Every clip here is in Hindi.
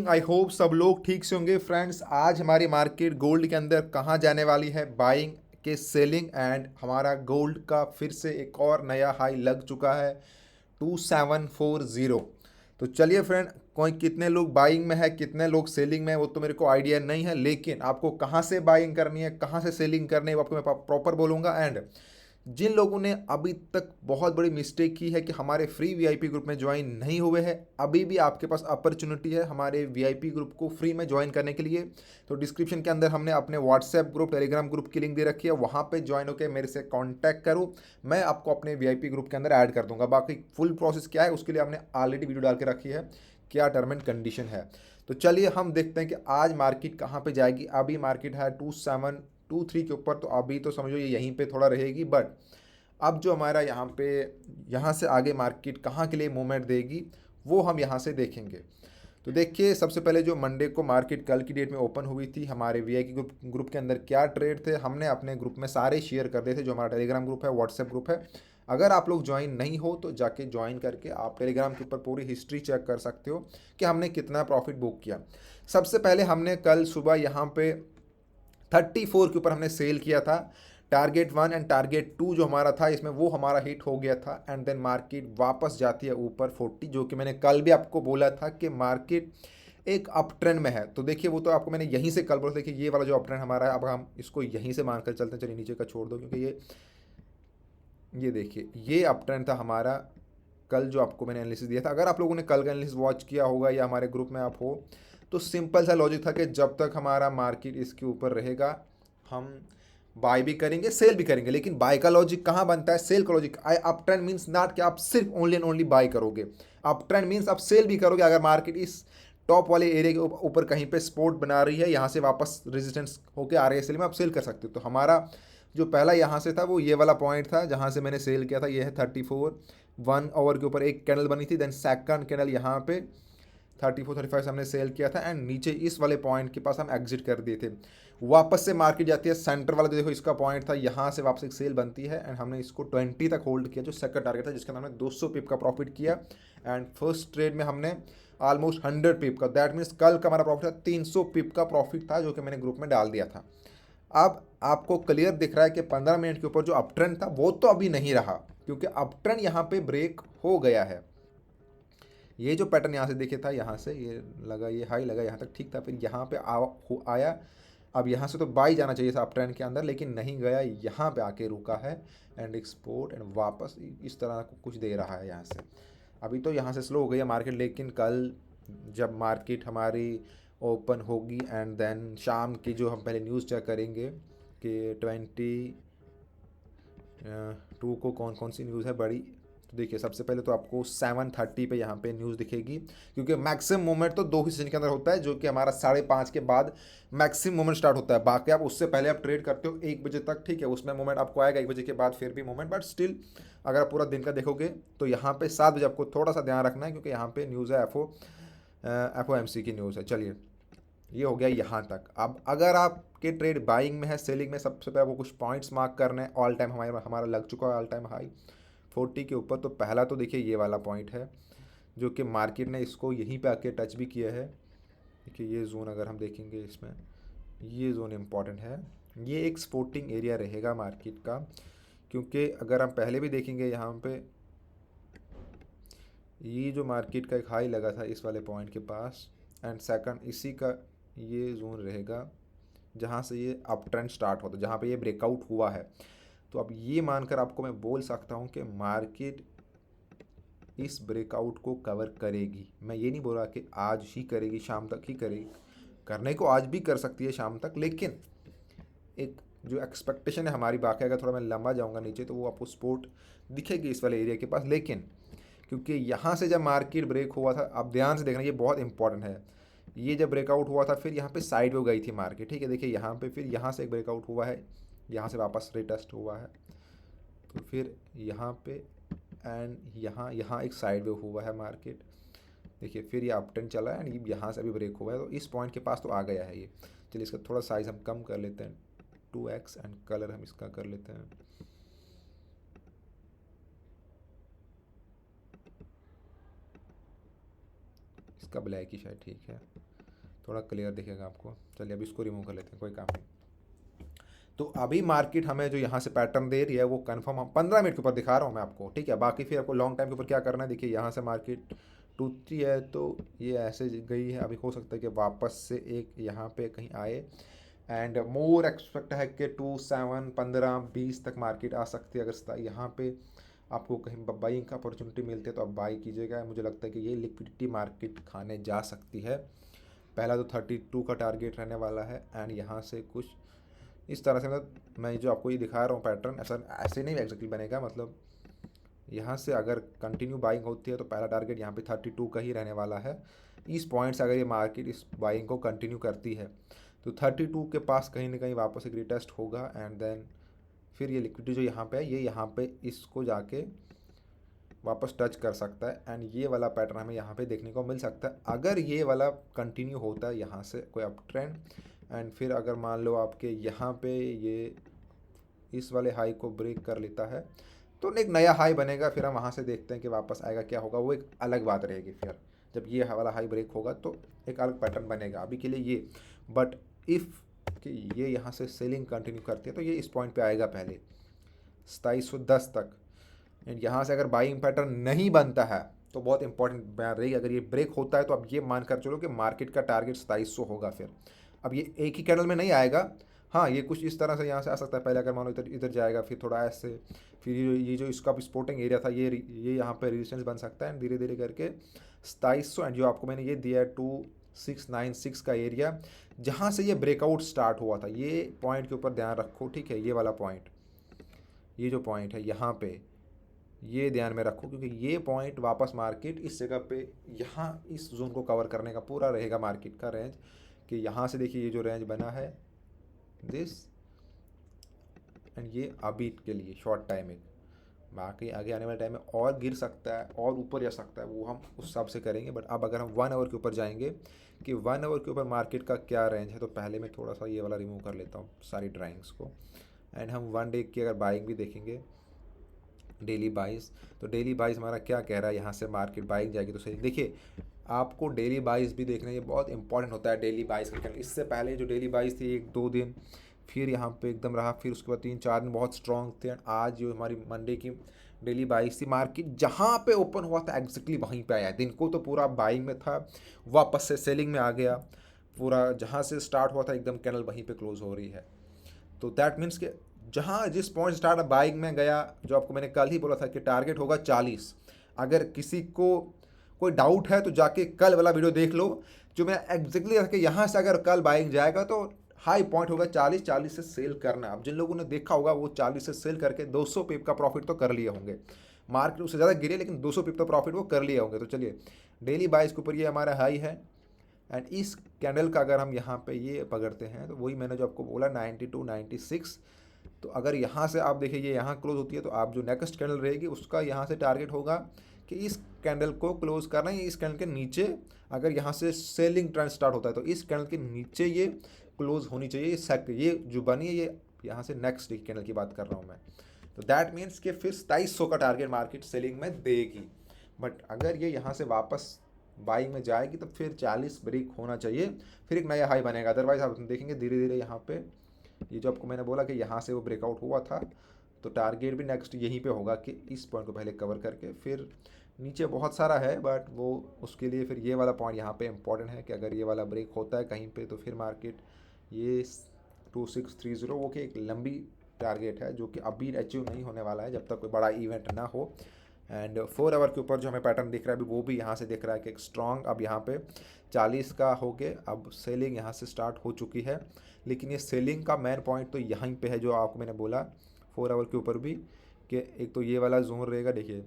आई होप सब लोग ठीक से होंगे फ्रेंड्स। आज हमारी मार्केट गोल्ड के अंदर कहाँ जाने वाली है, बाइंग के सेलिंग, एंड हमारा गोल्ड का फिर से एक और नया हाई लग चुका है 2740। तो चलिए फ्रेंड, कोई कितने लोग बाइंग में है कितने लोग सेलिंग में है वो तो मेरे को आइडिया नहीं है, लेकिन आपको कहाँ से बाइंग करनी है कहाँ से सेलिंग करनी है वो आपको मैं प्रॉपर बोलूँगा। एंड जिन लोगों ने अभी तक बहुत बड़ी मिस्टेक की है कि हमारे फ्री वीआईपी ग्रुप में ज्वाइन नहीं हुए हैं, अभी भी आपके पास अपॉर्चुनिटी है हमारे वीआईपी ग्रुप को फ्री में ज्वाइन करने के लिए। तो डिस्क्रिप्शन के अंदर हमने अपने व्हाट्सएप ग्रुप टेलीग्राम ग्रुप की लिंक दे रखी है, वहाँ पे ज्वाइन होकर मेरे से कांटेक्ट करो, मैं आपको अपने वीआईपी ग्रुप के अंदर ऐड कर दूंगा। बाकी फुल प्रोसेस क्या है उसके लिए हमने ऑलरेडी वीडियो डाल के रखी है, क्या टर्म एंड कंडीशन है। तो चलिए हम देखते हैं कि आज मार्केट कहाँ पे जाएगी। अभी मार्केट है 2723 के ऊपर, तो अभी तो समझो ये यहीं पे थोड़ा रहेगी, बट अब जो हमारा यहाँ पे यहाँ से आगे मार्केट कहाँ के लिए मूवमेंट देगी वो हम यहाँ से देखेंगे। तो देखिए, सबसे पहले जो मंडे को मार्केट कल की डेट में ओपन हुई थी, हमारे वीआईपी ग्रुप के अंदर क्या ट्रेड थे हमने अपने ग्रुप में सारे शेयर कर दिए थे, जो हमारा टेलीग्राम ग्रुप है व्हाट्सएप ग्रुप है। अगर आप लोग ज्वाइन नहीं हो तो जाके ज्वाइन करके आप टेलीग्राम के ऊपर पूरी हिस्ट्री चेक कर सकते हो कि हमने कितना प्रॉफिट बुक किया। सबसे पहले हमने कल सुबह यहाँ पे 34 के ऊपर हमने सेल किया था। टारगेट 1 एंड टारगेट 2 जो हमारा था इसमें वो हमारा हिट हो गया था, एंड देन मार्केट वापस जाती है ऊपर 40, जो कि मैंने कल भी आपको बोला था कि मार्केट एक अप ट्रेंड में है। तो देखिए, वो तो आपको मैंने यहीं से कल बोला, देखिए ये वाला जो अप ट्रेंड हमारा है, अब हम इसको यहीं से मानकर चलते हैं। चलिए नीचे का छोड़ दो, क्योंकि ये देखिए ये अप ट्रेंड था हमारा कल, जो आपको मैंने एनालिसिस दिया था। अगर आप लोगों ने कल का एनालिसिस वॉच किया होगा या हमारे ग्रुप में आप हो, तो सिंपल सा लॉजिक था कि जब तक हमारा मार्केट इसके ऊपर रहेगा हम बाय भी करेंगे सेल भी करेंगे। लेकिन बाय का लॉजिक कहाँ बनता है, सेल का logic. Up trend means not कि आप सिर्फ ओनली एंड ओनली बाय करोगे, अप ट्रेंड मीन्स आप सेल भी करोगे। अगर मार्केट इस टॉप वाले एरिया के ऊपर कहीं पे सपोर्ट बना रही है, यहाँ से वापस रेजिस्टेंस होकर आ रही है, सेल में आप सेल कर सकते हो। तो हमारा जो पहला यहाँ से था वो ये वाला पॉइंट था जहाँ से मैंने सेल किया था, ये है 34 1 ओवर के ऊपर एक कैंडल बनी थी, देन सेकंड कैंडल यहाँ पे 34-35 से हमने सेल किया था, एंड नीचे इस वाले पॉइंट के पास हम एग्जिट कर दिए थे। वापस से मार्केट जाती है सेंटर वाला, जो देखो इसका पॉइंट था, यहाँ से वापस एक सेल बनती है, एंड हमने इसको 20 तक होल्ड किया, जो सेकंड टारगेट था, जिसके अंदर हमने 200 पिप का प्रॉफिट किया। एंड फर्स्ट ट्रेड में हमने ऑलमोस्ट 100 पिप का, दैट मीन्स कल का हमारा प्रॉफिट था 300 पिप का प्रॉफिट था, जो कि मैंने ग्रुप में डाल दिया था। अब आपको क्लियर दिख रहा है कि 15 मिनट के ऊपर जो अप ट्रेंड था वो तो अभी नहीं रहा, क्योंकि अप ट्रेंड यहाँ पे ब्रेक हो गया है। ये जो पैटर्न यहाँ से देखे था, यहाँ से ये लगा, ये हाई लगा यहाँ तक, ठीक था, फिर यहाँ पे आया। अब यहाँ से तो बाई जाना चाहिए था अप ट्रेंड के अंदर, लेकिन नहीं गया, यहाँ पे आके रुका है, एंड एक्सपोर्ट एंड वापस इस तरह कुछ दे रहा है यहाँ से। अभी तो यहाँ से स्लो हो गई है मार्केट, लेकिन कल जब मार्केट हमारी ओपन होगी एंड देन शाम की जो हम पहले न्यूज़ चेक करेंगे कि 22 को कौन कौन सी न्यूज़ है बड़ी। तो देखिए, सबसे पहले तो आपको 7:30 पे यहाँ पे न्यूज़ दिखेगी, क्योंकि मैक्सिमम मूवमेंट तो 2 ही सेशन के अंदर होता है, जो कि हमारा 5:30 के बाद मैक्सिमम मूवमेंट स्टार्ट होता है। बाकी आप उससे पहले आप ट्रेड करते हो 1 बजे तक, ठीक है, उसमें मूवमेंट आपको आएगा, 1 बजे के बाद फिर भी मूवमेंट, बट स्टिल अगर आप पूरा दिन का देखोगे तो यहाँ पे 7 बजे आपको थोड़ा सा ध्यान रखना है, क्योंकि यहाँ पे न्यूज़ है FOMC की न्यूज़ है। चलिए, ये हो गया यहाँ तक। अब अगर आपके ट्रेड बाइंग में है सेलिंग में, सबसे पहले आपको कुछ पॉइंट्स मार्क करने हैं। ऑल टाइम हमारा लग चुका है ऑल टाइम हाई 40 के ऊपर। तो पहला तो देखिए ये वाला पॉइंट है, जो कि मार्केट ने इसको यहीं पे आके टच भी किया है। देखिए ये जोन अगर हम देखेंगे इसमें, ये जोन इम्पॉर्टेंट है, ये एक सपोर्टिंग एरिया रहेगा मार्केट का, क्योंकि अगर हम पहले भी देखेंगे यहाँ पे ये जो मार्केट का एक हाई लगा था इस वाले पॉइंट के पास, एंड सेकंड इसी का ये जोन रहेगा जहाँ से ये अप ट्रेंड स्टार्ट होता है, जहाँ पे ये ब्रेकआउट हुआ है। तो अब ये मानकर आपको मैं बोल सकता हूँ कि मार्केट इस ब्रेकआउट को कवर करेगी। मैं ये नहीं बोल रहा कि आज ही करेगी, शाम तक ही करेगी, करने को आज भी कर सकती है शाम तक, लेकिन एक जो एक्सपेक्टेशन है हमारी, बाकी अगर थोड़ा मैं लंबा जाऊँगा नीचे तो वो आपको सपोर्ट दिखेगी इस वाले एरिया के पास। लेकिन क्योंकि यहाँ से जब मार्केट ब्रेक हुआ था, आप ध्यान से देखना, ये बहुत इंपॉर्टेंट है, ये जब ब्रेकआउट हुआ था फिर यहाँ पे साइड में गई थी मार्केट, ठीक है, देखिए यहाँ पे फिर यहाँ से एक ब्रेकआउट हुआ है, यहाँ से वापस रिटेस्ट हुआ है, तो फिर यहाँ पे एंड यहाँ यहाँ एक साइड वे हुआ है मार्केट, देखिए फिर ये अप ट्रेंड चला है, एंड यहाँ से अभी ब्रेक हुआ है, तो इस पॉइंट के पास तो आ गया है ये। चलिए इसका थोड़ा साइज़ हम कम कर लेते हैं 2x, एंड कलर हम इसका कर लेते हैं इसका ब्लैक ही शायद ठीक है। थोड़ा क्लियर दिखेगा आपको। चलिए अब इसको रिमूव कर लेते हैं, कोई काम नहीं। तो अभी मार्केट हमें जो यहाँ से पैटर्न दे रही है वो कंफर्म हम 15 मिनट के ऊपर दिखा रहा हूँ मैं आपको, ठीक है। बाकी फिर आपको लॉन्ग टाइम के ऊपर क्या करना है, देखिए यहाँ से मार्केट टूटती है तो ये ऐसे गई है। अभी हो सकता है कि वापस से एक यहाँ पे कहीं आए, एंड मोर एक्सपेक्ट है कि 27 15 20 तक मार्केट आ सकती है। अगर यहाँ पे आपको कहीं बाइंग का अपॉर्चुनिटी मिलती है तो आप बाई कीजिएगा। मुझे लगता है कि ये लिक्विडिटी मार्केट खाने जा सकती है। पहला तो 32 का टारगेट रहने वाला है, एंड यहाँ से कुछ इस तरह से, मतलब मैं जो आपको ये दिखा रहा हूँ पैटर्न ऐसा ऐसे नहीं एग्जैक्टली बनेगा। मतलब यहाँ से अगर कंटिन्यू बाइंग होती है तो पहला टारगेट यहाँ पे 32 का ही रहने वाला है। इस पॉइंट से अगर ये मार्केट इस बाइंग को कंटिन्यू करती है तो 32 के पास कहीं ना कहीं वापस एक रिटेस्ट होगा, एंड देन फिर ये लिक्विडिटी जो यहाँ पे है ये यहाँ पे इसको जाके वापस टच कर सकता है, एंड ये वाला पैटर्न हमें यहाँ पे देखने को मिल सकता है अगर ये वाला कंटिन्यू होता है यहाँ से कोई अप ट्रेंड। एंड फिर अगर मान लो आपके यहाँ पे ये इस वाले हाई को ब्रेक कर लेता है तो एक नया हाई बनेगा। फिर हम वहाँ से देखते हैं कि वापस आएगा क्या होगा, वो एक अलग बात रहेगी। फिर जब ये वाला हाई ब्रेक होगा तो एक अलग पैटर्न बनेगा। अभी के लिए ये, बट इफ़ कि ये यहाँ से सेलिंग कंटिन्यू करती है तो ये इस पॉइंट पे आएगा पहले 2710 तक। एंड यहाँ से अगर बाइंग पैटर्न नहीं बनता है तो बहुत इंपॉर्टेंट बयान रहेगी, अगर ये ब्रेक होता है तो अब ये मान कर चलो कि मार्केट का टारगेट 2700 होगा। फिर अब ये एक ही कैंडल में नहीं आएगा, हाँ ये कुछ इस तरह से यहाँ से आ सकता है। पहले अगर मान लो इधर इधर जाएगा, फिर थोड़ा ऐसे, फिर ये जो इसका सपोर्टिंग एरिया था ये यहाँ पे रेजिस्टेंस बन सकता है। एंड धीरे धीरे करके 2700, एंड जो आपको मैंने ये दिया है 2696 का एरिया जहाँ से ये ब्रेकआउट स्टार्ट हुआ था, ये पॉइंट के ऊपर ध्यान रखो, ठीक है। ये वाला पॉइंट, ये जो पॉइंट है यहाँ पे, ये ध्यान में रखो क्योंकि ये पॉइंट वापस मार्केट इस जगह पे यहाँ इस जोन को कवर करने का पूरा रहेगा मार्केट का रेंज। कि यहाँ से देखिए ये जो रेंज बना है दिस, एंड ये अभी के लिए शॉर्ट टाइमिंग, बाकी आगे आने वाले टाइम में और गिर सकता है और ऊपर जा सकता है, वो हम उस हिसाब से करेंगे। बट अब अगर हम 1 आवर के ऊपर जाएंगे कि 1 आवर के ऊपर मार्केट का क्या रेंज है, तो पहले मैं थोड़ा सा ये वाला रिमूव कर लेता हूँ सारी ड्राइंग्स को। एंड हम 1 डे की अगर बाइंग भी देखेंगे, डेली बाइस, तो डेली बाइस हमारा क्या कह रहा है, यहाँ से मार्केट बाइंग जाएगी तो सही। देखिए आपको डेली बाइस भी देखना, ये बहुत इंपॉर्टेंट होता है डेली बाइस का। इससे पहले जो डेली बाइस थी 1-2 दिन, फिर यहाँ पे एकदम रहा, फिर उसके बाद 3-4 दिन बहुत स्ट्रॉन्ग थे। आज जो हमारी मंडे की डेली बाइस थी, मार्केट जहाँ पे ओपन हुआ था एग्जैक्टली वहीं पे आया। दिन को तो पूरा बाइंग में था, वापस से सेलिंग में आ गया। पूरा जहाँ से स्टार्ट हुआ था एकदम कैंडल वहीं पे क्लोज हो रही है। तो दैट मीन्स कि जहाँ जिस पॉइंट स्टार्ट बाइंग में गया, जो आपको मैंने कल ही बोला था कि टारगेट होगा 40। अगर किसी को कोई डाउट है तो जाके कल वाला वीडियो देख लो, जो मैं एग्जैक्टली कि यहाँ से अगर कल बाइंग जाएगा तो हाई पॉइंट होगा 40 से सेल करना। अब जिन लोगों ने देखा होगा वो 40 से सेल करके 200 पिप का प्रॉफिट तो कर लिए होंगे। मार्केट उससे ज़्यादा गिरे लेकिन 200 पिप तो प्रॉफिट वो कर लिए होंगे। तो चलिए डेली बाइस के ऊपर ये हमारा हाई है, एंड इस कैंडल का अगर हम यहाँ पे ये पकड़ते हैं तो वही मैंने जो आपको बोला 92 96। तो अगर यहाँ से आप देखिए ये यहाँ क्लोज होती है तो आप जो नेक्स्ट कैंडल रहेगी उसका यहाँ से टारगेट होगा कि इस कैंडल को क्लोज करना है। इस कैंडल के नीचे अगर यहाँ से सेलिंग ट्रेंड स्टार्ट होता है तो इस कैंडल के नीचे ये क्लोज होनी चाहिए। ये जो बनी है ये यहाँ से नेक्स्ट कैंडल की बात कर रहा हूँ मैं। तो दैट मीन्स कि फिर 2700 का टारगेट मार्केट सेलिंग में देगी। बट अगर ये यहाँ से वापस बाइंग में जाएगी तो फिर 40 ब्रेक होना चाहिए, फिर एक नया हाई बनेगा। अदरवाइज आप देखेंगे धीरे धीरे यहाँ पे ये जो आपको मैंने बोला कि यहाँ से वो ब्रेकआउट हुआ था तो टारगेट भी नेक्स्ट यहीं पे होगा कि इस पॉइंट को पहले कवर करके फिर नीचे बहुत सारा है। बट वो उसके लिए फिर ये वाला पॉइंट यहाँ पे इंपॉर्टेंट है कि अगर ये वाला ब्रेक होता है कहीं पे तो फिर मार्केट ये 2630 वो कि एक लंबी टारगेट है जो कि अभी अचीव नहीं होने वाला है जब तक कोई बड़ा इवेंट ना हो। एंड 4 आवर के ऊपर जो हमें पैटर्न दिख रहा है अभी वो भी यहाँ से दिख रहा है कि एक स्ट्रॉन्ग अब यहाँ पे 40 का हो के अब सेलिंग यहाँ से स्टार्ट हो चुकी है। लेकिन ये सेलिंग का मेन पॉइंट तो यहीं पे है जो आपको मैंने बोला 4 आवर के ऊपर भी कि एक तो ये वाला जोन रहेगा। देखिए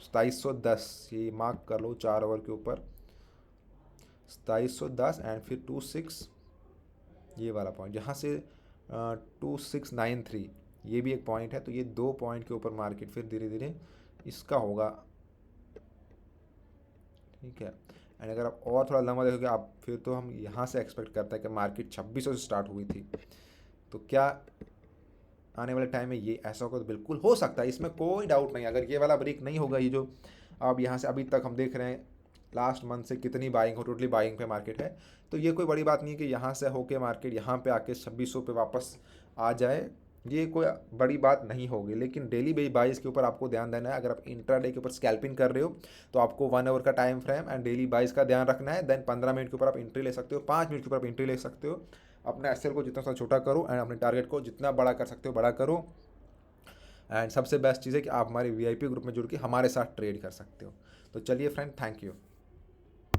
2710 ये मार्क कर लो 4 आवर के ऊपर 2710, एंड फिर 26 ये वाला पॉइंट जहाँ से 2693 ये भी एक पॉइंट है। तो ये 2 पॉइंट के ऊपर मार्केट फिर धीरे धीरे इसका होगा, ठीक है। एंड अगर आप और थोड़ा लंबा देखोगे आप फिर तो हम यहाँ से एक्सपेक्ट करते हैं कि मार्केट 2600 से स्टार्ट हुई थी। तो क्या आने वाले टाइम में ये ऐसा होगा? तो बिल्कुल हो सकता है, इसमें कोई डाउट नहीं। अगर ये वाला ब्रेक नहीं होगा, ये जो अब यहाँ से अभी तक हम देख रहे हैं लास्ट मंथ से कितनी बाइंग हो, टोटली बाइंग पे मार्केट है। तो ये कोई बड़ी बात नहीं है कि यहाँ से होके मार्केट यहाँ पे आके 2600 पे वापस आ जाए, ये कोई बड़ी बात नहीं होगी। लेकिन डेली बेस बाइस के ऊपर आपको ध्यान देना है। अगर आप इंट्राडे के ऊपर स्कैल्पिंग कर रहे हो तो आपको 1 आवर का टाइम फ्रेम एंड डेली बाइस का ध्यान रखना है। देन 15 मिनट के ऊपर आप एंट्री ले सकते हो, 5 मिनट के ऊपर आप एंट्री ले सकते हो। अपने एसएल को जितना सा छोटा करो एंड अपने टारगेट को जितना बड़ा कर सकते हो बड़ा करो। एंड सबसे बेस्ट चीज़ है कि आप हमारे वीआईपी ग्रुप में जुड़ के हमारे साथ ट्रेड कर सकते हो। तो चलिए फ्रेंड, थैंक यू।